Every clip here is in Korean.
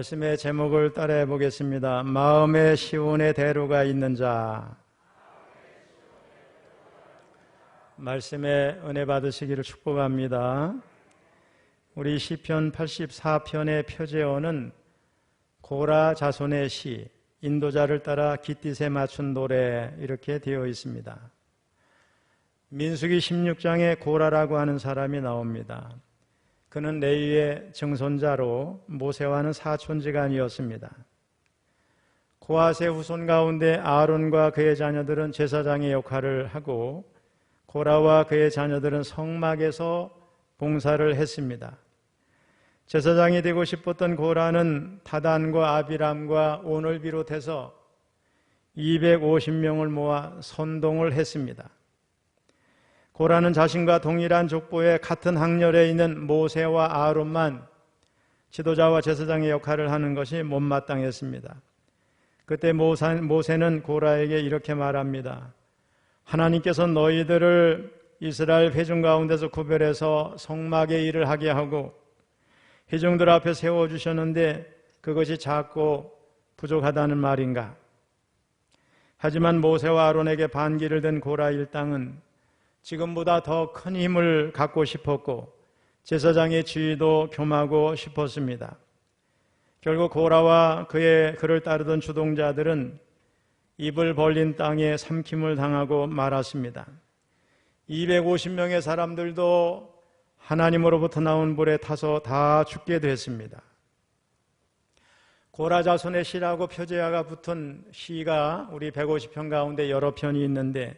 말씀의 제목을 따라해 보겠습니다. 마음의 시온의 대로가 있는 자. 말씀에 은혜 받으시기를 축복합니다. 우리 시편 84편의 표제어는 고라 자손의 시, 인도자를 따라 깃딧에 맞춘 노래, 이렇게 되어 있습니다. 민수기 16장에 고라라고 하는 사람이 나옵니다. 그는 레위의 증손자로 모세와는 사촌지간이었습니다. 고핫의 후손 가운데 아론과 그의 자녀들은 제사장의 역할을 하고 고라와 그의 자녀들은 성막에서 봉사를 했습니다. 제사장이 되고 싶었던 고라는 다단과 아비람과 온을 비롯해서 250명을 모아 선동을 했습니다. 고라는 자신과 동일한 족보에 같은 학렬에 있는 모세와 아론만 지도자와 제사장의 역할을 하는 것이 못마땅했습니다. 그때 모세는 고라에게 이렇게 말합니다. 하나님께서 너희들을 이스라엘 회중 가운데서 구별해서 성막의 일을 하게 하고 회중들 앞에 세워주셨는데 그것이 작고 부족하다는 말인가? 하지만 모세와 아론에게 반기를 든 고라 일당은 지금보다 더 큰 힘을 갖고 싶었고 제사장의 지위도 겸하고 싶었습니다. 결국 고라와 그를 따르던 주동자들은 입을 벌린 땅에 삼킴을 당하고 말았습니다. 250명의 사람들도 하나님으로부터 나온 불에 타서 다 죽게 됐습니다. 고라 자손의 시라고 표제어가 붙은 시가 우리 150편 가운데 여러 편이 있는데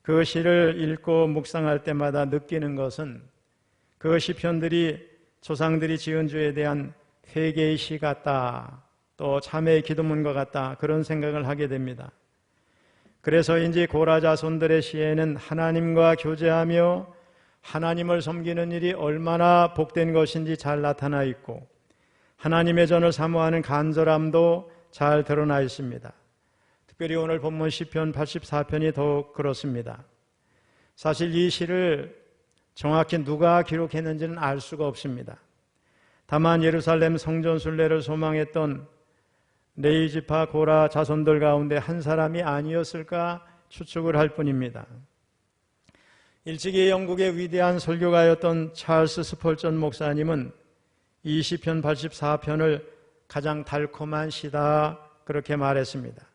그 시를 읽고 묵상할 때마다 느끼는 것은 그 시편들이 조상들이 지은 죄에 대한 회개의 시 같다, 또 참회의 기도문과 같다, 그런 생각을 하게 됩니다. 그래서인지 고라 자손들의 시에는 하나님과 교제하며 하나님을 섬기는 일이 얼마나 복된 것인지 잘 나타나 있고 하나님의 전을 사모하는 간절함도 잘 드러나 있습니다. 특별히 오늘 본문 시편 84편이 더욱 그렇습니다. 사실 이 시를 정확히 누가 기록했는지는 알 수가 없습니다. 다만 예루살렘 성전 순례를 소망했던 레위 지파 고라 자손들 가운데 한 사람이 아니었을까 추측을 할 뿐입니다. 일찍이 영국의 위대한 설교가였던 찰스 스펄전 목사님은 이 시편 84편을 가장 달콤한 시다, 그렇게 말했습니다.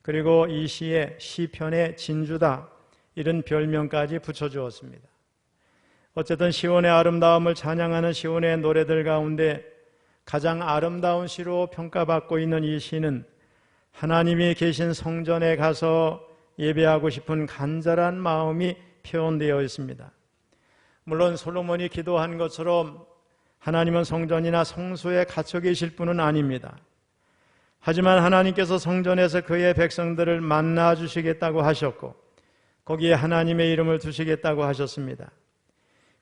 그리고 이 시에 시편의 진주다, 이런 별명까지 붙여주었습니다. 어쨌든 시온의 아름다움을 찬양하는 시온의 노래들 가운데 가장 아름다운 시로 평가받고 있는 이 시는 하나님이 계신 성전에 가서 예배하고 싶은 간절한 마음이 표현되어 있습니다. 물론 솔로몬이 기도한 것처럼 하나님은 성전이나 성소에 갇혀 계실 분은 아닙니다. 하지만 하나님께서 성전에서 그의 백성들을 만나 주시겠다고 하셨고 거기에 하나님의 이름을 두시겠다고 하셨습니다.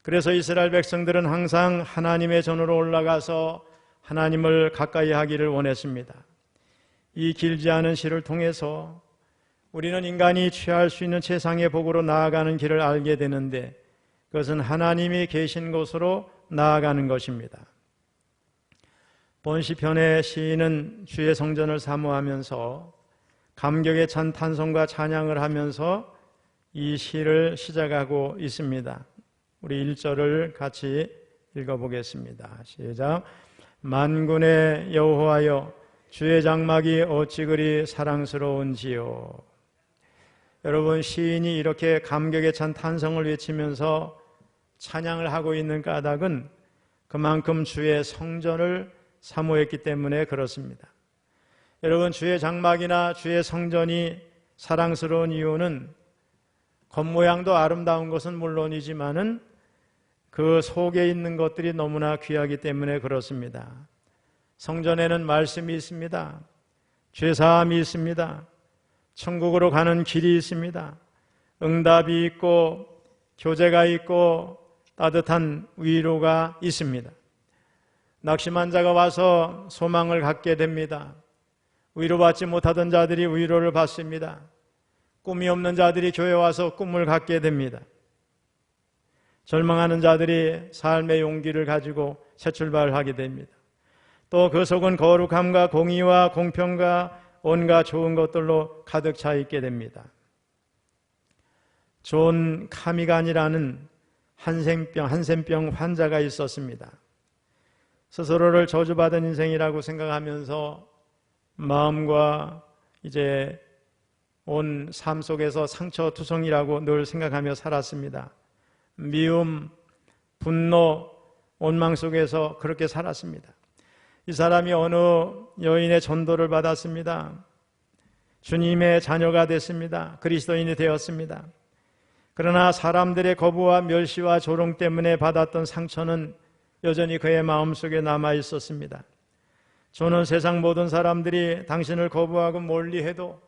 그래서 이스라엘 백성들은 항상 하나님의 전으로 올라가서 하나님을 가까이 하기를 원했습니다. 이 길지 않은 시를 통해서 우리는 인간이 취할 수 있는 최상의 복으로 나아가는 길을 알게 되는데 그것은 하나님이 계신 곳으로 나아가는 것입니다. 본 시편의 시인은 주의 성전을 사모하면서 감격에 찬 탄송과 찬양을 하면서 이 시를 시작하고 있습니다. 우리 1절을 같이 읽어보겠습니다. 시작. 만군의 여호와여, 주의 장막이 어찌 그리 사랑스러운지요. 여러분, 시인이 이렇게 감격에 찬 탄성을 외치면서 찬양을 하고 있는 까닭은 그만큼 주의 성전을 사모했기 때문에 그렇습니다. 여러분, 주의 장막이나 주의 성전이 사랑스러운 이유는 겉모양도 아름다운 것은 물론이지만은 그 속에 있는 것들이 너무나 귀하기 때문에 그렇습니다. 성전에는 말씀이 있습니다. 죄사함이 있습니다. 천국으로 가는 길이 있습니다. 응답이 있고 교제가 있고 따뜻한 위로가 있습니다. 낙심한 자가 와서 소망을 갖게 됩니다. 위로받지 못하던 자들이 위로를 받습니다. 꿈이 없는 자들이 교회에 와서 꿈을 갖게 됩니다. 절망하는 자들이 삶의 용기를 가지고 새 출발을 하게 됩니다. 또 그 속은 거룩함과 공의와 공평과 온갖 좋은 것들로 가득 차 있게 됩니다. 존 카미간이라는 한센병 환자가 있었습니다. 스스로를 저주받은 인생이라고 생각하면서 마음과 이제 온 삶 속에서 상처투성이라고 늘 생각하며 살았습니다. 미움, 분노, 원망 속에서 그렇게 살았습니다. 이 사람이 어느 여인의 전도를 받았습니다. 주님의 자녀가 됐습니다. 그리스도인이 되었습니다. 그러나 사람들의 거부와 멸시와 조롱 때문에 받았던 상처는 여전히 그의 마음속에 남아 있었습니다. 저는 세상 모든 사람들이 당신을 거부하고 멀리해도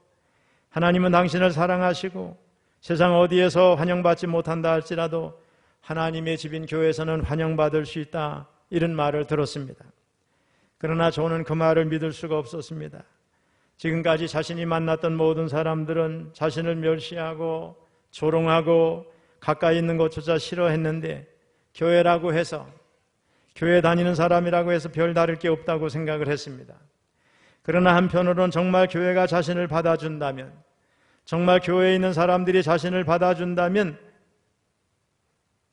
하나님은 당신을 사랑하시고 세상 어디에서 환영받지 못한다 할지라도 하나님의 집인 교회에서는 환영받을 수 있다, 이런 말을 들었습니다. 그러나 저는 그 말을 믿을 수가 없었습니다. 지금까지 자신이 만났던 모든 사람들은 자신을 멸시하고 조롱하고 가까이 있는 것조차 싫어했는데 교회라고 해서, 교회 다니는 사람이라고 해서 별다를 게 없다고 생각을 했습니다. 그러나 한편으로는 정말 교회가 자신을 받아준다면, 정말 교회에 있는 사람들이 자신을 받아준다면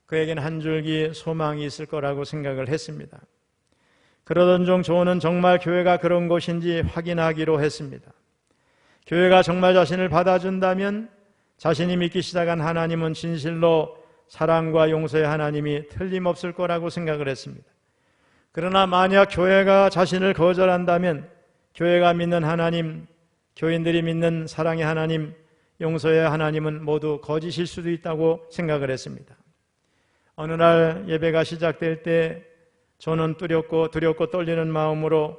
그에게는 한 줄기 소망이 있을 거라고 생각을 했습니다. 그러던 중 저는 정말 교회가 그런 곳인지 확인하기로 했습니다. 교회가 정말 자신을 받아준다면 자신이 믿기 시작한 하나님은 진실로 사랑과 용서의 하나님이 틀림없을 거라고 생각을 했습니다. 그러나 만약 교회가 자신을 거절한다면 교회가 믿는 하나님, 교인들이 믿는 사랑의 하나님, 용서의 하나님은 모두 거짓일 수도 있다고 생각을 했습니다. 어느 날 예배가 시작될 때 저는 두렵고 떨리는 마음으로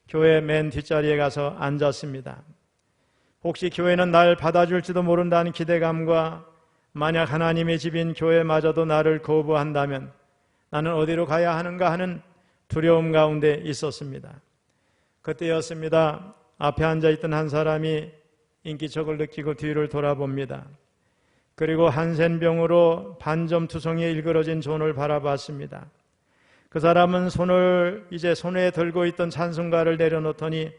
교회 맨 뒷자리에 가서 앉았습니다. 혹시 교회는 날 받아줄지도 모른다는 기대감과 만약 하나님의 집인 교회마저도 나를 거부한다면 나는 어디로 가야 하는가 하는 두려움 가운데 있었습니다. 그때였습니다. 앞에 앉아있던 한 사람이 인기척을 느끼고 뒤를 돌아봅니다. 그리고 한센병으로 반점투성이에 일그러진 존을 바라봤습니다. 그 사람은 손에 들고 있던 찬송가를 내려놓더니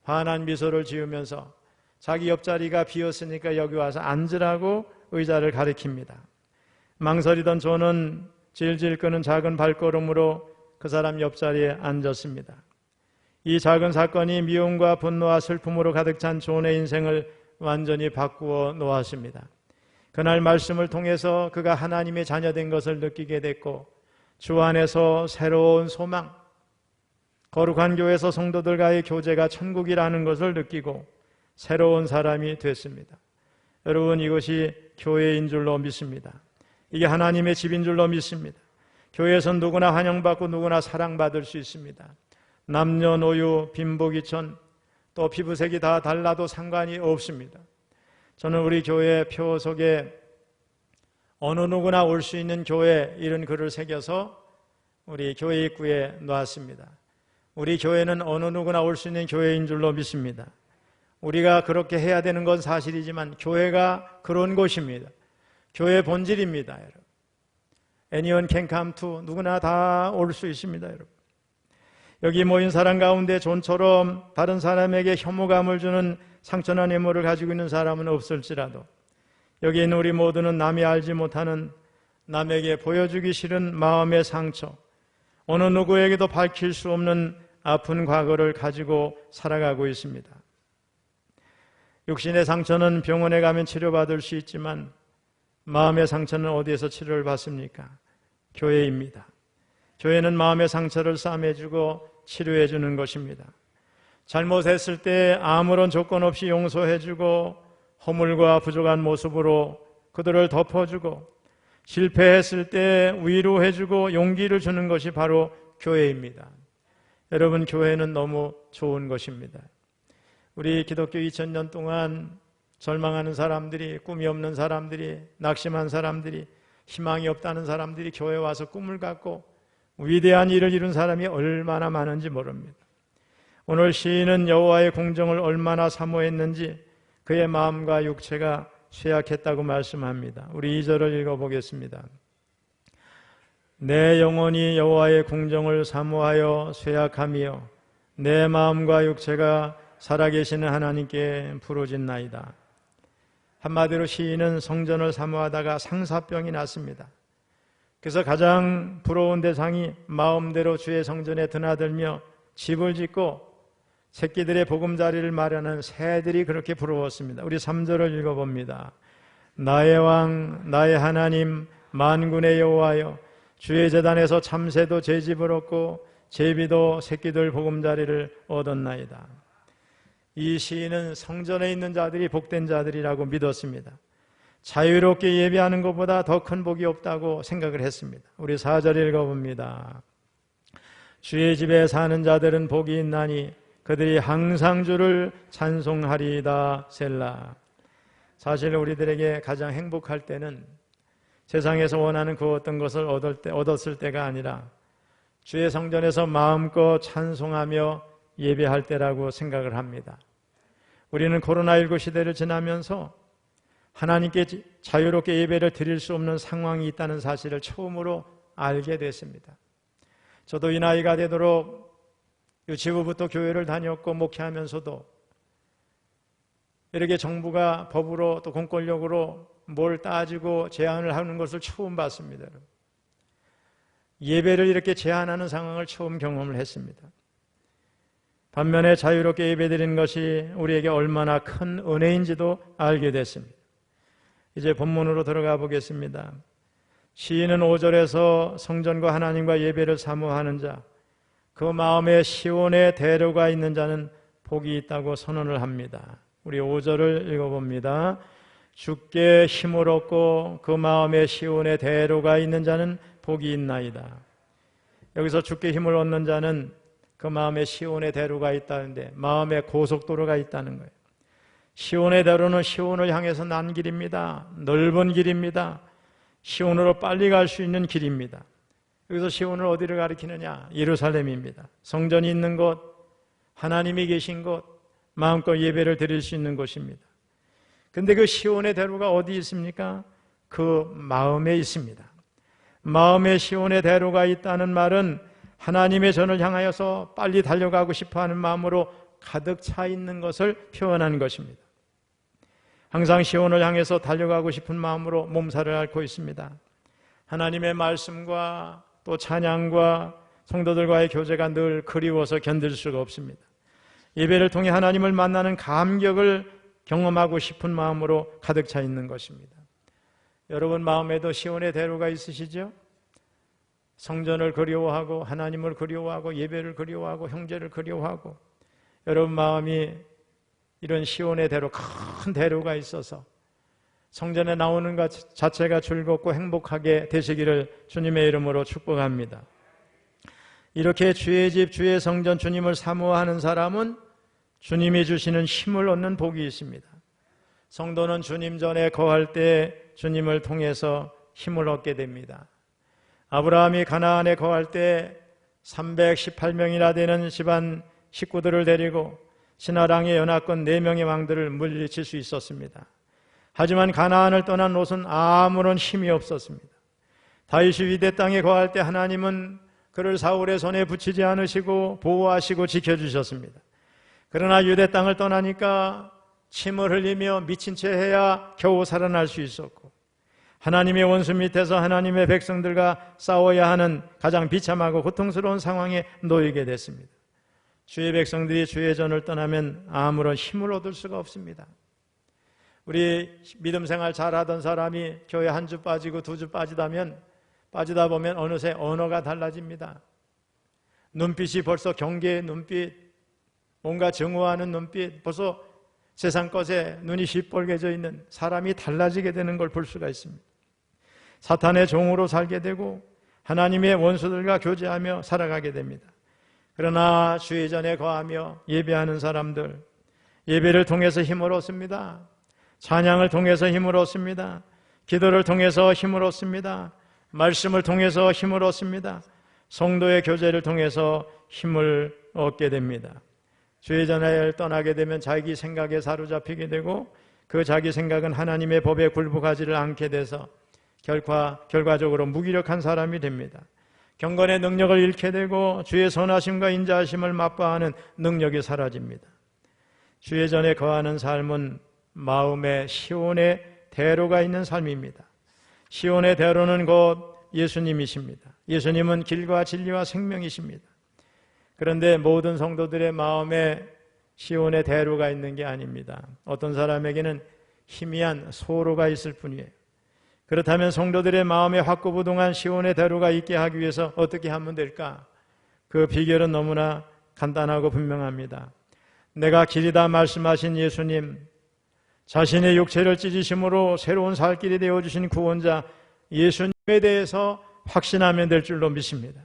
환한 미소를 지으면서 자기 옆자리가 비었으니까 여기 와서 앉으라고 의자를 가리킵니다. 망설이던 존은 질질 끄는 작은 발걸음으로 그 사람 옆자리에 앉았습니다. 이 작은 사건이 미움과 분노와 슬픔으로 가득 찬 존의 인생을 완전히 바꾸어 놓았습니다. 그날 말씀을 통해서 그가 하나님의 자녀된 것을 느끼게 됐고 주 안에서 새로운 소망, 거룩한 교회에서 성도들과의 교제가 천국이라는 것을 느끼고 새로운 사람이 됐습니다. 여러분, 이것이 교회인 줄로 믿습니다. 이게 하나님의 집인 줄로 믿습니다. 교회에서는 누구나 환영받고 누구나 사랑받을 수 있습니다. 남녀노유, 빈부귀천, 또 피부색이 다 달라도 상관이 없습니다. 저는 우리 교회 표 속에 어느 누구나 올 수 있는 교회, 이런 글을 새겨서 우리 교회 입구에 놓았습니다. 우리 교회는 어느 누구나 올 수 있는 교회인 줄로 믿습니다. 우리가 그렇게 해야 되는 건 사실이지만 교회가 그런 곳입니다. 교회의 본질입니다, 여러분. Anyone can come to, 누구나 다 올 수 있습니다, 여러분. 여기 모인 사람 가운데 존처럼 다른 사람에게 혐오감을 주는 상처나 뇌물을 가지고 있는 사람은 없을지라도 여기 있는 우리 모두는 남이 알지 못하는, 남에게 보여주기 싫은 마음의 상처, 어느 누구에게도 밝힐 수 없는 아픈 과거를 가지고 살아가고 있습니다. 육신의 상처는 병원에 가면 치료받을 수 있지만 마음의 상처는 어디에서 치료를 받습니까? 교회입니다. 교회는 마음의 상처를 싸매주고 치료해주는 것입니다. 잘못했을 때 아무런 조건 없이 용서해주고 허물과 부족한 모습으로 그들을 덮어주고 실패했을 때 위로해주고 용기를 주는 것이 바로 교회입니다. 여러분, 교회는 너무 좋은 것입니다. 우리 기독교 2000년 동안 절망하는 사람들이, 꿈이 없는 사람들이, 낙심한 사람들이, 희망이 없다는 사람들이 교회에 와서 꿈을 갖고 위대한 일을 이룬 사람이 얼마나 많은지 모릅니다. 오늘 시인은 여호와의 공정을 얼마나 사모했는지 그의 마음과 육체가 쇠약했다고 말씀합니다. 우리 2절을 읽어보겠습니다. 내 영혼이 여호와의 공정을 사모하여 쇠약하며 내 마음과 육체가 살아계시는 하나님께 부르짖나이다. 한마디로 시인은 성전을 사모하다가 상사병이 났습니다. 그래서 가장 부러운 대상이 마음대로 주의 성전에 드나들며 집을 짓고 새끼들의 보금자리를 마련한 새들이 그렇게 부러웠습니다. 우리 3절을 읽어봅니다. 나의 왕, 나의 하나님, 만군의 여호와여, 주의 제단에서 참새도 제 집을 얻고 제비도 새끼들 보금자리를 얻었나이다. 이 시인은 성전에 있는 자들이 복된 자들이라고 믿었습니다. 자유롭게 예배하는 것보다 더 큰 복이 없다고 생각을 했습니다. 우리 4절 읽어봅니다. 주의 집에 사는 자들은 복이 있나니 그들이 항상 주를 찬송하리이다. 셀라. 사실 우리들에게 가장 행복할 때는 세상에서 원하는 그 어떤 것을 얻었을 때가 아니라 주의 성전에서 마음껏 찬송하며 예배할 때라고 생각을 합니다. 우리는 코로나19 시대를 지나면서 하나님께 자유롭게 예배를 드릴 수 없는 상황이 있다는 사실을 처음으로 알게 됐습니다. 저도 이 나이가 되도록 유치부부터 교회를 다녔고 목회하면서도 이렇게 정부가 법으로 또 공권력으로 뭘 따지고 제한을 하는 것을 처음 봤습니다. 예배를 이렇게 제한하는 상황을 처음 경험을 했습니다. 반면에 자유롭게 예배드리는 것이 우리에게 얼마나 큰 은혜인지도 알게 됐습니다. 이제 본문으로 들어가 보겠습니다. 시인은 5절에서 성전과 하나님과 예배를 사모하는 자, 그 마음에 시온의 대로가 있는 자는 복이 있다고 선언을 합니다. 우리 5절을 읽어봅니다. 주께 힘을 얻고 그 마음에 시온의 대로가 있는 자는 복이 있나이다. 여기서 주께 힘을 얻는 자는 그 마음에 시온의 대로가 있다는데 마음에 고속도로가 있다는 거예요. 시온의 대로는 시온을 향해서 난 길입니다. 넓은 길입니다. 시온으로 빨리 갈 수 있는 길입니다. 여기서 시온을 어디를 가리키느냐? 예루살렘입니다. 성전이 있는 곳, 하나님이 계신 곳, 마음껏 예배를 드릴 수 있는 곳입니다. 근데 그 시온의 대로가 어디 있습니까? 그 마음에 있습니다. 마음에 시온의 대로가 있다는 말은 하나님의 전을 향하여서 빨리 달려가고 싶어하는 마음으로 가득 차 있는 것을 표현하는 것입니다. 항상 시온을 향해서 달려가고 싶은 마음으로 몸살을 앓고 있습니다. 하나님의 말씀과 또 찬양과 성도들과의 교제가 늘 그리워서 견딜 수가 없습니다. 예배를 통해 하나님을 만나는 감격을 경험하고 싶은 마음으로 가득 차 있는 것입니다. 여러분 마음에도 시온의 대로가 있으시죠? 성전을 그리워하고 하나님을 그리워하고 예배를 그리워하고 형제를 그리워하고 여러분 마음이 이런 시온의 대로, 큰 대로가 있어서 성전에 나오는 것 자체가 즐겁고 행복하게 되시기를 주님의 이름으로 축복합니다. 이렇게 주의 집, 주의 성전, 주님을 사모하는 사람은 주님이 주시는 힘을 얻는 복이 있습니다. 성도는 주님 전에 거할 때 주님을 통해서 힘을 얻게 됩니다. 아브라함이 가나안에 거할 때 318명이나 되는 집안 식구들을 데리고 신하랑의 연합군 4명의 왕들을 물리칠 수 있었습니다. 하지만 가나안을 떠난 롯은 아무런 힘이 없었습니다. 다윗이 위대 땅에 거할 때 하나님은 그를 사울의 손에 붙이지 않으시고 보호하시고 지켜주셨습니다. 그러나 유대 땅을 떠나니까 침을 흘리며 미친 채 해야 겨우 살아날 수 있었고 하나님의 원수 밑에서 하나님의 백성들과 싸워야 하는 가장 비참하고 고통스러운 상황에 놓이게 됐습니다. 주의 백성들이 주의 전을 떠나면 아무런 힘을 얻을 수가 없습니다. 우리 믿음 생활 잘하던 사람이 교회 한 주 빠지고 2주 빠지다 보면 어느새 언어가 달라집니다. 눈빛이 벌써 경계의 눈빛, 뭔가 증오하는 눈빛, 벌써 세상 것에 눈이 시뻘개져 있는 사람이 달라지게 되는 걸 볼 수가 있습니다. 사탄의 종으로 살게 되고 하나님의 원수들과 교제하며 살아가게 됩니다. 그러나 주의 전에 거하며 예배하는 사람들, 예배를 통해서 힘을 얻습니다. 찬양을 통해서 힘을 얻습니다. 기도를 통해서 힘을 얻습니다. 말씀을 통해서 힘을 얻습니다. 성도의 교제를 통해서 힘을 얻게 됩니다. 주의 전을 떠나게 되면 자기 생각에 사로잡히게 되고 그 자기 생각은 하나님의 법에 굴복하지를 않게 돼서 결과적으로 무기력한 사람이 됩니다. 경건의 능력을 잃게 되고 주의 선하심과 인자하심을 맛보아하는 능력이 사라집니다. 주의 전에 거하는 삶은 마음에 시온의 대로가 있는 삶입니다. 시온의 대로는 곧 예수님이십니다. 예수님은 길과 진리와 생명이십니다. 그런데 모든 성도들의 마음에 시온의 대로가 있는 게 아닙니다. 어떤 사람에게는 희미한 소로가 있을 뿐이에요. 그렇다면 성도들의 마음에 확고부동한 시온의 대로가 있게 하기 위해서 어떻게 하면 될까? 그 비결은 너무나 간단하고 분명합니다. 내가 길이다 말씀하신 예수님, 자신의 육체를 찢으심으로 새로운 살 길이 되어주신 구원자 예수님에 대해서 확신하면 될 줄로 믿습니다.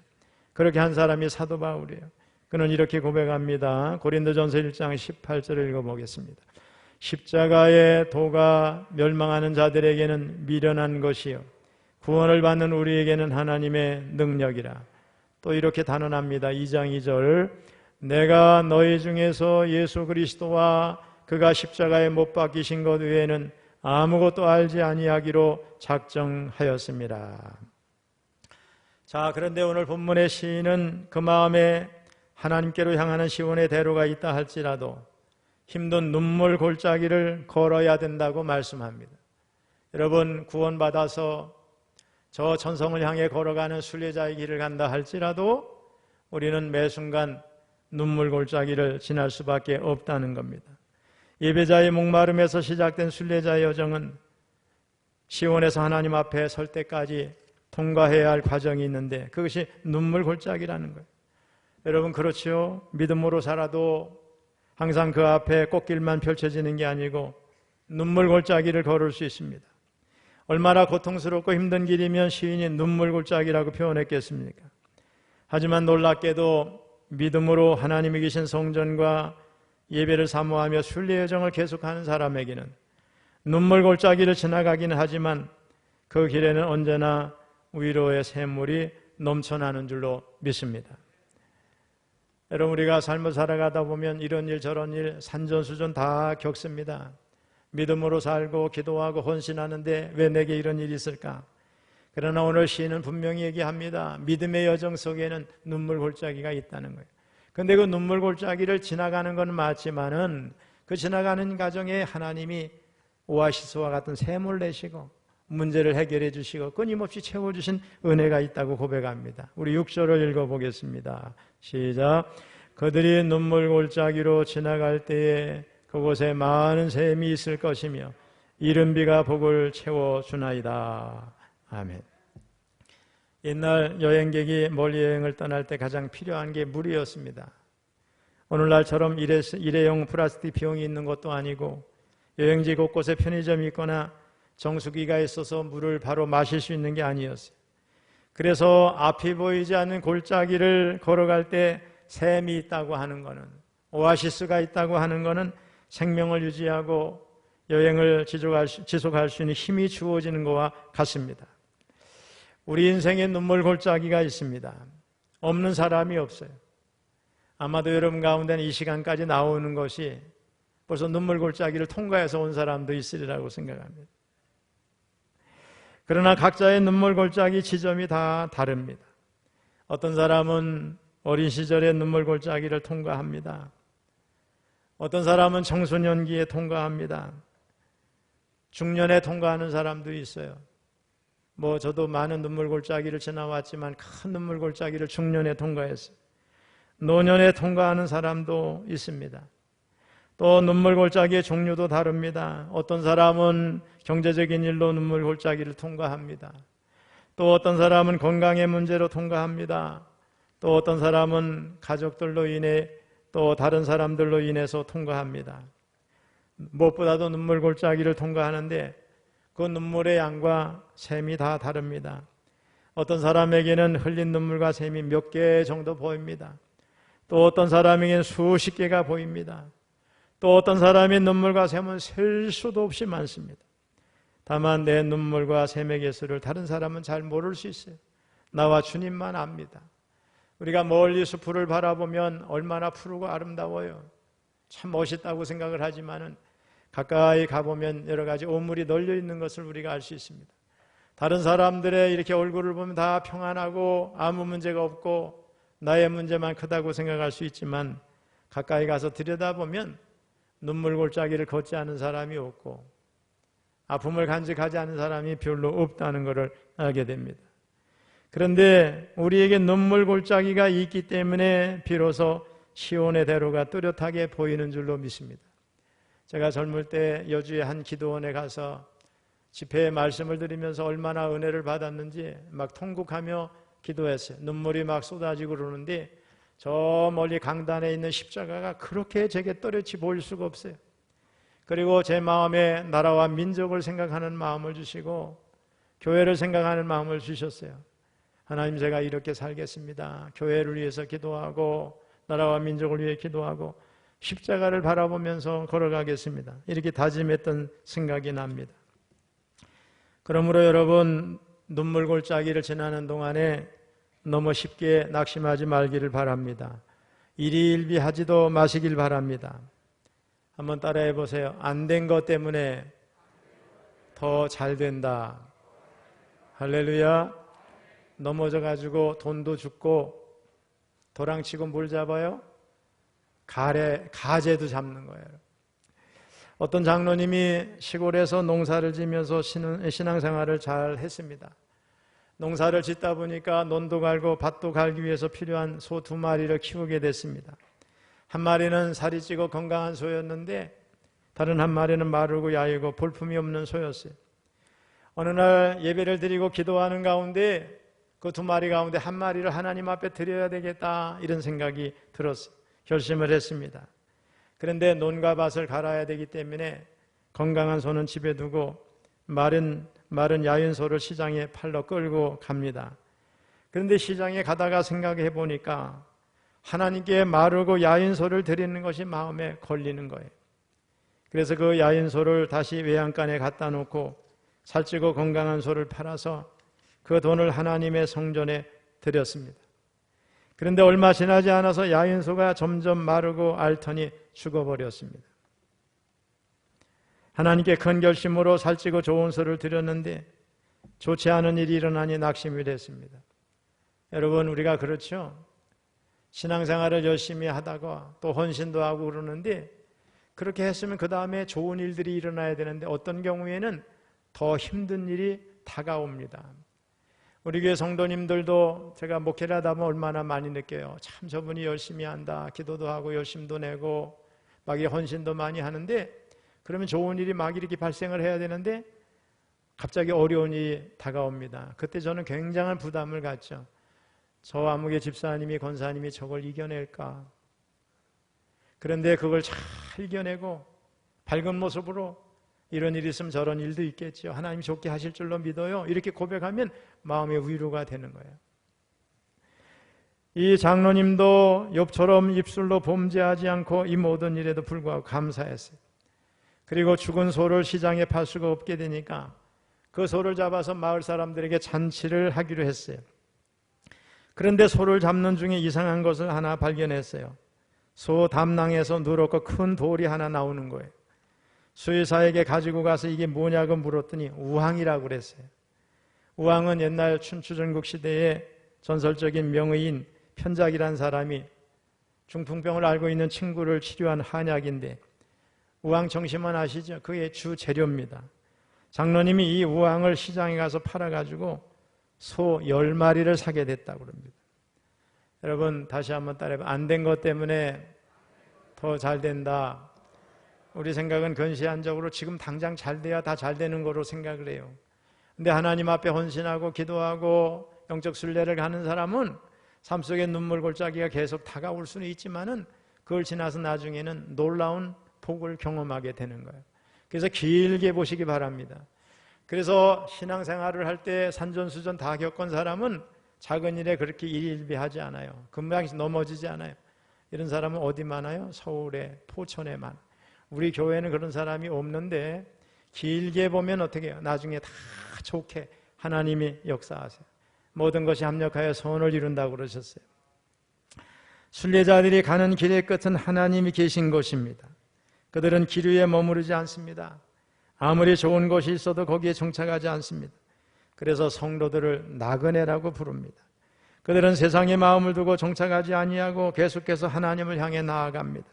그렇게 한 사람이 사도 바울이에요. 그는 이렇게 고백합니다. 고린도전서 1장 18절을 읽어보겠습니다. 십자가의 도가 멸망하는 자들에게는 미련한 것이요 구원을 받는 우리에게는 하나님의 능력이라. 또 이렇게 단언합니다. 2장 2절 내가 너희 중에서 예수 그리스도와 그가 십자가에 못 박히신 것 외에는 아무것도 알지 아니하기로 작정하였습니다. 자, 그런데 오늘 본문의 시인은 그 마음에 하나님께로 향하는 시온의 대로가 있다 할지라도 힘든 눈물 골짜기를 걸어야 된다고 말씀합니다. 여러분, 구원받아서 저 천성을 향해 걸어가는 순례자의 길을 간다 할지라도 우리는 매 순간 눈물 골짜기를 지날 수밖에 없다는 겁니다. 예배자의 목마름에서 시작된 순례자의 여정은 시온에서 하나님 앞에 설 때까지 통과해야 할 과정이 있는데 그것이 눈물 골짜기라는 거예요. 여러분, 그렇지요? 믿음으로 살아도 항상 그 앞에 꽃길만 펼쳐지는 게 아니고 눈물 골짜기를 걸을 수 있습니다. 얼마나 고통스럽고 힘든 길이면 시인이 눈물 골짜기라고 표현했겠습니까? 하지만 놀랍게도 믿음으로 하나님이 계신 성전과 예배를 사모하며 순례 여정을 계속하는 사람에게는 눈물 골짜기를 지나가기는 하지만 그 길에는 언제나 위로의 샘물이 넘쳐나는 줄로 믿습니다. 여러분, 우리가 삶을 살아가다 보면 이런 일 저런 일 산전수전 다 겪습니다. 믿음으로 살고 기도하고 헌신하는데 왜 내게 이런 일이 있을까? 그러나 오늘 시인은 분명히 얘기합니다. 믿음의 여정 속에는 눈물 골짜기가 있다는 거예요. 그런데 그 눈물 골짜기를 지나가는 건 맞지만은 그 지나가는 과정에 하나님이 오아시스와 같은 샘을 내시고 문제를 해결해 주시고 끊임없이 채워주신 은혜가 있다고 고백합니다. 우리 6절을 읽어보겠습니다. 시작. 그들이 눈물 골짜기로 지나갈 때에 그곳에 많은 샘이 있을 것이며 이른 비가 복을 채워주나이다. 아멘. 옛날 여행객이 멀리 여행을 떠날 때 가장 필요한 게 물이었습니다. 오늘날처럼 일회용 플라스틱 비용이 있는 것도 아니고 여행지 곳곳에 편의점이 있거나 정수기가 있어서 물을 바로 마실 수 있는 게 아니었어요. 그래서 앞이 보이지 않는 골짜기를 걸어갈 때 샘이 있다고 하는 것은, 오아시스가 있다고 하는 것은 생명을 유지하고 여행을 지속할 수 있는 힘이 주어지는 것과 같습니다. 우리 인생에 눈물 골짜기가 있습니다. 없는 사람이 없어요. 아마도 여러분 가운데는 이 시간까지 나오는 것이 벌써 눈물 골짜기를 통과해서 온 사람도 있으리라고 생각합니다. 그러나 각자의 눈물 골짜기 지점이 다 다릅니다. 어떤 사람은 어린 시절에 눈물 골짜기를 통과합니다. 어떤 사람은 청소년기에 통과합니다. 중년에 통과하는 사람도 있어요. 저도 많은 눈물 골짜기를 지나왔지만 큰 눈물 골짜기를 중년에 통과했어요. 노년에 통과하는 사람도 있습니다. 또 눈물 골짜기의 종류도 다릅니다. 어떤 사람은 경제적인 일로 눈물 골짜기를 통과합니다. 또 어떤 사람은 건강의 문제로 통과합니다. 또 어떤 사람은 가족들로 인해 또 다른 사람들로 인해서 통과합니다. 무엇보다도 눈물 골짜기를 통과하는데 그 눈물의 양과 샘이 다 다릅니다. 어떤 사람에게는 흘린 눈물과 샘이 몇 개 정도 보입니다. 또 어떤 사람에게는 수십 개가 보입니다. 또 어떤 사람의 눈물과 샘은 셀 수도 없이 많습니다. 다만 내 눈물과 샘의 개수를 다른 사람은 잘 모를 수 있어요. 나와 주님만 압니다. 우리가 멀리 숲을 바라보면 얼마나 푸르고 아름다워요. 참 멋있다고 생각을 하지만은 가까이 가보면 여러 가지 오물이 널려 있는 것을 우리가 알 수 있습니다. 다른 사람들의 이렇게 얼굴을 보면 다 평안하고 아무 문제가 없고 나의 문제만 크다고 생각할 수 있지만 가까이 가서 들여다보면 눈물 골짜기를 걷지 않은 사람이 없고 아픔을 간직하지 않은 사람이 별로 없다는 것을 알게 됩니다. 그런데 우리에게 눈물 골짜기가 있기 때문에 비로소 시온의 대로가 뚜렷하게 보이는 줄로 믿습니다. 제가 젊을 때 여주의 한 기도원에 가서 집회의 말씀을 드리면서 얼마나 은혜를 받았는지 막 통곡하며 기도했어요. 눈물이 막 쏟아지고 그러는데 저 멀리 강단에 있는 십자가가 그렇게 제게 또렷이 보일 수가 없어요. 그리고 제 마음에 나라와 민족을 생각하는 마음을 주시고 교회를 생각하는 마음을 주셨어요. 하나님, 제가 이렇게 살겠습니다. 교회를 위해서 기도하고 나라와 민족을 위해 기도하고 십자가를 바라보면서 걸어가겠습니다. 이렇게 다짐했던 생각이 납니다. 그러므로 여러분, 눈물 골짜기를 지나는 동안에 너무 쉽게 낙심하지 말기를 바랍니다. 일희일비하지도 마시길 바랍니다. 한번 따라해 보세요. 안 된 것 때문에 더 잘 된다. 할렐루야. 넘어져가지고 돈도 죽고 도랑치고 뭘 잡아요? 가재도 잡는 거예요. 어떤 장로님이 시골에서 농사를 지면서 신앙생활을 잘 했습니다. 농사를 짓다 보니까 논도 갈고 밭도 갈기 위해서 필요한 소 2마리를 키우게 됐습니다. 한 마리는 살이 찌고 건강한 소였는데 다른 한 마리는 마르고 야이고 볼품이 없는 소였어요. 어느 날 예배를 드리고 기도하는 가운데 그 2마리 가운데 한 마리를 하나님 앞에 드려야 되겠다, 이런 생각이 들었어요. 결심을 했습니다. 그런데 논과 밭을 갈아야 되기 때문에 건강한 소는 집에 두고 마른 야윈 소를 시장에 팔러 끌고 갑니다. 그런데 시장에 가다가 생각해 보니까 하나님께 마르고 야윈 소를 드리는 것이 마음에 걸리는 거예요. 그래서 그 야윈 소를 다시 외양간에 갖다 놓고 살찌고 건강한 소를 팔아서 그 돈을 하나님의 성전에 드렸습니다. 그런데 얼마 지나지 않아서 야윈 소가 점점 마르고 앓더니 죽어버렸습니다. 하나님께 큰 결심으로 살찌고 좋은 소를 드렸는데 좋지 않은 일이 일어나니 낙심이 됐습니다. 여러분, 우리가 그렇죠? 신앙생활을 열심히 하다가 또 헌신도 하고 그러는데 그렇게 했으면 그 다음에 좋은 일들이 일어나야 되는데 어떤 경우에는 더 힘든 일이 다가옵니다. 우리 교회 성도님들도 제가 목회를 하다 보면 얼마나 많이 느껴요. 참 저분이 열심히 한다. 기도도 하고 열심도 내고 막 헌신도 많이 하는데 그러면 좋은 일이 막 이렇게 발생을 해야 되는데 갑자기 어려운 일이 다가옵니다. 그때 저는 굉장한 부담을 갖죠. 저 아무개 집사님이 권사님이 저걸 이겨낼까? 그런데 그걸 잘 이겨내고 밝은 모습으로 이런 일이 있으면 저런 일도 있겠죠. 하나님 좋게 하실 줄로 믿어요. 이렇게 고백하면 마음의 위로가 되는 거예요. 이 장로님도 욥처럼 입술로 범죄하지 않고 이 모든 일에도 불구하고 감사했어요. 그리고 죽은 소를 시장에 팔 수가 없게 되니까 그 소를 잡아서 마을 사람들에게 잔치를 하기로 했어요. 그런데 소를 잡는 중에 이상한 것을 하나 발견했어요. 소 담낭에서 누렇고 큰 돌이 하나 나오는 거예요. 수의사에게 가지고 가서 이게 뭐냐고 물었더니 우황이라고 그랬어요. 우황은 옛날 춘추전국 시대에 전설적인 명의인 편작이라는 사람이 중풍병을 앓고 있는 친구를 치료한 한약인데 우황 정심은 아시죠? 그게 주 재료입니다. 장로님이 이 우황을 시장에 가서 팔아가지고 소 10마리를 사게 됐다고 합니다. 여러분, 다시 한번 따라해봐요. 안 된 것 때문에 더 잘 된다. 우리 생각은 근시안적으로 지금 당장 잘 돼야 다 잘 되는 거로 생각을 해요. 근데 하나님 앞에 헌신하고 기도하고 영적 순례를 가는 사람은 삶 속에 눈물 골짜기가 계속 다가올 수는 있지만은 그걸 지나서 나중에는 놀라운 복을 경험하게 되는 거예요. 그래서 길게 보시기 바랍니다. 그래서 신앙생활을 할 때 산전수전 다 겪은 사람은 작은 일에 그렇게 일일비하지 않아요. 금방 넘어지지 않아요. 이런 사람은 어디 많아요? 서울에, 포천에만. 우리 교회는 그런 사람이 없는데 길게 보면 어떻게 해요? 나중에 다 좋게 하나님이 역사하세요. 모든 것이 합력하여 선을 이룬다고 그러셨어요. 순례자들이 가는 길의 끝은 하나님이 계신 곳입니다. 그들은 길 위에 머무르지 않습니다. 아무리 좋은 곳이 있어도 거기에 정착하지 않습니다. 그래서 성도들을 나그네라고 부릅니다. 그들은 세상의 마음을 두고 정착하지 아니하고 계속해서 하나님을 향해 나아갑니다.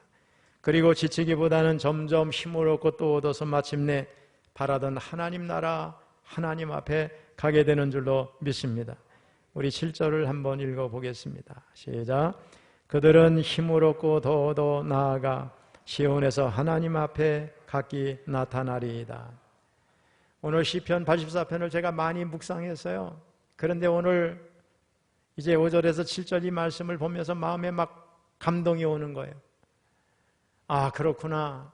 그리고 지치기보다는 점점 힘을 얻고 또 얻어서 마침내 바라던 하나님 나라, 하나님 앞에 가게 되는 줄로 믿습니다. 우리 7절을 한번 읽어보겠습니다. 시작. 그들은 힘을 얻고 더 나아가 시온에서 하나님 앞에 각기 나타나리이다. 오늘 시편 84편을 제가 많이 묵상했어요. 그런데 오늘 이제 5절에서 7절 이 말씀을 보면서 마음에 막 감동이 오는 거예요. 아, 그렇구나.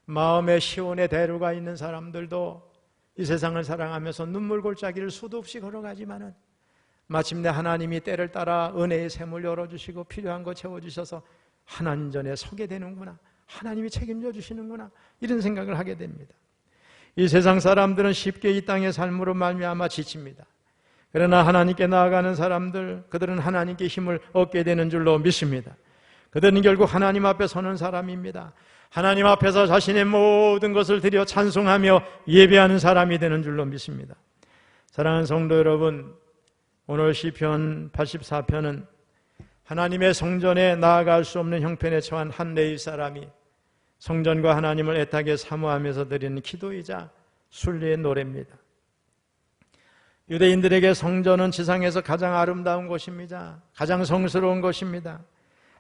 마음에 시온의 대루가 있는 사람들도 이 세상을 사랑하면서 눈물 골짜기를 수도 없이 걸어가지만은 마침내 하나님이 때를 따라 은혜의 샘을 열어주시고 필요한 거 채워주셔서 하나님 전에 서게 되는구나. 하나님이 책임져 주시는구나. 이런 생각을 하게 됩니다. 이 세상 사람들은 쉽게 이 땅의 삶으로 말미암아 지칩니다. 그러나 하나님께 나아가는 사람들, 그들은 하나님께 힘을 얻게 되는 줄로 믿습니다. 그들은 결국 하나님 앞에 서는 사람입니다. 하나님 앞에서 자신의 모든 것을 드려 찬송하며 예배하는 사람이 되는 줄로 믿습니다. 사랑하는 성도 여러분, 오늘 시편 84편은 하나님의 성전에 나아갈 수 없는 형편에 처한 한 레위 사람이 성전과 하나님을 애타게 사모하면서 드리는 기도이자 순리의 노래입니다. 유대인들에게 성전은 지상에서 가장 아름다운 곳입니다. 가장 성스러운 곳입니다.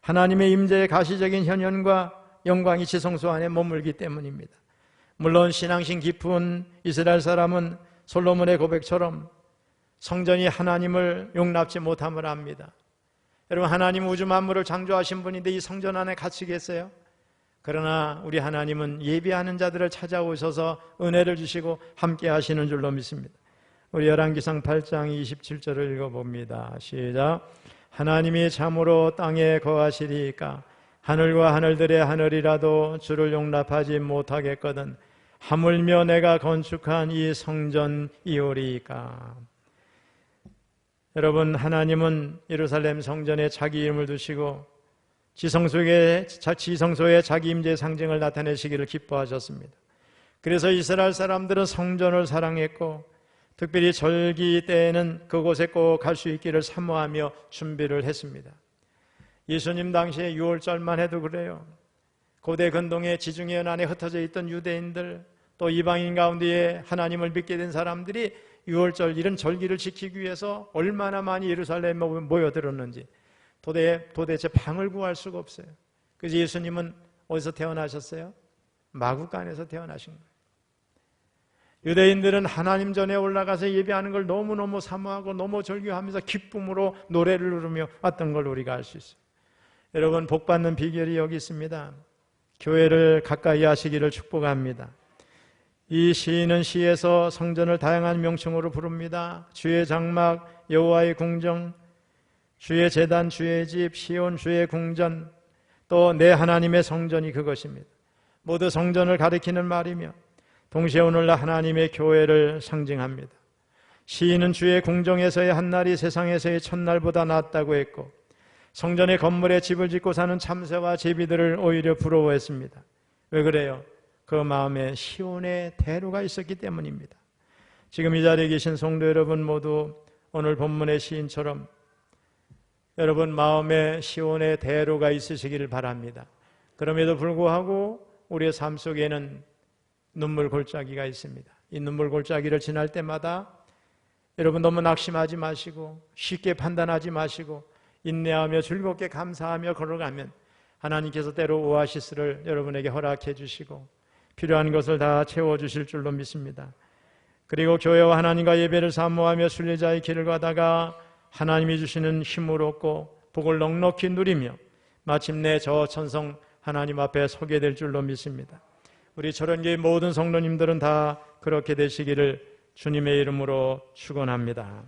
하나님의 임재의 가시적인 현현과 영광이 지성소 안에 머물기 때문입니다. 물론 신앙심 깊은 이스라엘 사람은 솔로몬의 고백처럼 성전이 하나님을 용납지 못함을 압니다. 여러분, 하나님 우주 만물을 창조하신 분인데 이 성전 안에 갇히겠어요? 그러나 우리 하나님은 예비하는 자들을 찾아오셔서 은혜를 주시고 함께 하시는 줄로 믿습니다. 우리 열왕기상 8장 27절을 읽어봅니다. 시작. 하나님이 참으로 땅에 거하시리이까 하늘과 하늘들의 하늘이라도 주를 용납하지 못하겠거든 하물며 내가 건축한 이 성전이오리이까. 여러분, 하나님은 예루살렘 성전에 자기 이름을 두시고 지성소에 자기 임재의 상징을 나타내시기를 기뻐하셨습니다. 그래서 이스라엘 사람들은 성전을 사랑했고 특별히 절기 때에는 그곳에 꼭 갈 수 있기를 사모하며 준비를 했습니다. 예수님 당시에 6월절만 해도 그래요. 고대 근동의 지중해 연안에 흩어져 있던 유대인들 또 이방인 가운데에 하나님을 믿게 된 사람들이 6월절 이런 절기를 지키기 위해서 얼마나 많이 예루살렘에 모여들었는지 도대체 방을 구할 수가 없어요. 그래서 예수님은 어디서 태어나셨어요? 마구간에서 태어나신 거예요. 유대인들은 하나님 전에 올라가서 예배하는 걸 너무너무 사모하고 너무 절규하면서 기쁨으로 노래를 부르며 왔던 걸 우리가 알 수 있어요. 여러분, 복받는 비결이 여기 있습니다. 교회를 가까이 하시기를 축복합니다. 이 시인은 시에서 성전을 다양한 명칭으로 부릅니다. 주의 장막, 여호와의 궁정, 주의 제단, 주의 집, 시온, 주의 궁전, 또 내 하나님의 성전이 그것입니다. 모두 성전을 가리키는 말이며 동시에 오늘날 하나님의 교회를 상징합니다. 시인은 주의 궁정에서의 한날이 세상에서의 첫날보다 낫다고 했고 성전의 건물에 집을 짓고 사는 참새와 제비들을 오히려 부러워했습니다. 왜 그래요? 그 마음에 시온의 대로가 있었기 때문입니다. 지금 이 자리에 계신 성도 여러분 모두 오늘 본문의 시인처럼 여러분 마음에 시온의 대로가 있으시기를 바랍니다. 그럼에도 불구하고 우리의 삶 속에는 눈물 골짜기가 있습니다. 이 눈물 골짜기를 지날 때마다 여러분 너무 낙심하지 마시고 쉽게 판단하지 마시고 인내하며 즐겁게 감사하며 걸어가면 하나님께서 때로 오아시스를 여러분에게 허락해 주시고 필요한 것을 다 채워주실 줄로 믿습니다. 그리고 교회와 하나님과 예배를 사모하며 순례자의 길을 가다가 하나님이 주시는 힘을 얻고 복을 넉넉히 누리며 마침내 저 천성 하나님 앞에 서게 될 줄로 믿습니다. 우리 철원교회 모든 성도님들은 다 그렇게 되시기를 주님의 이름으로 축원합니다.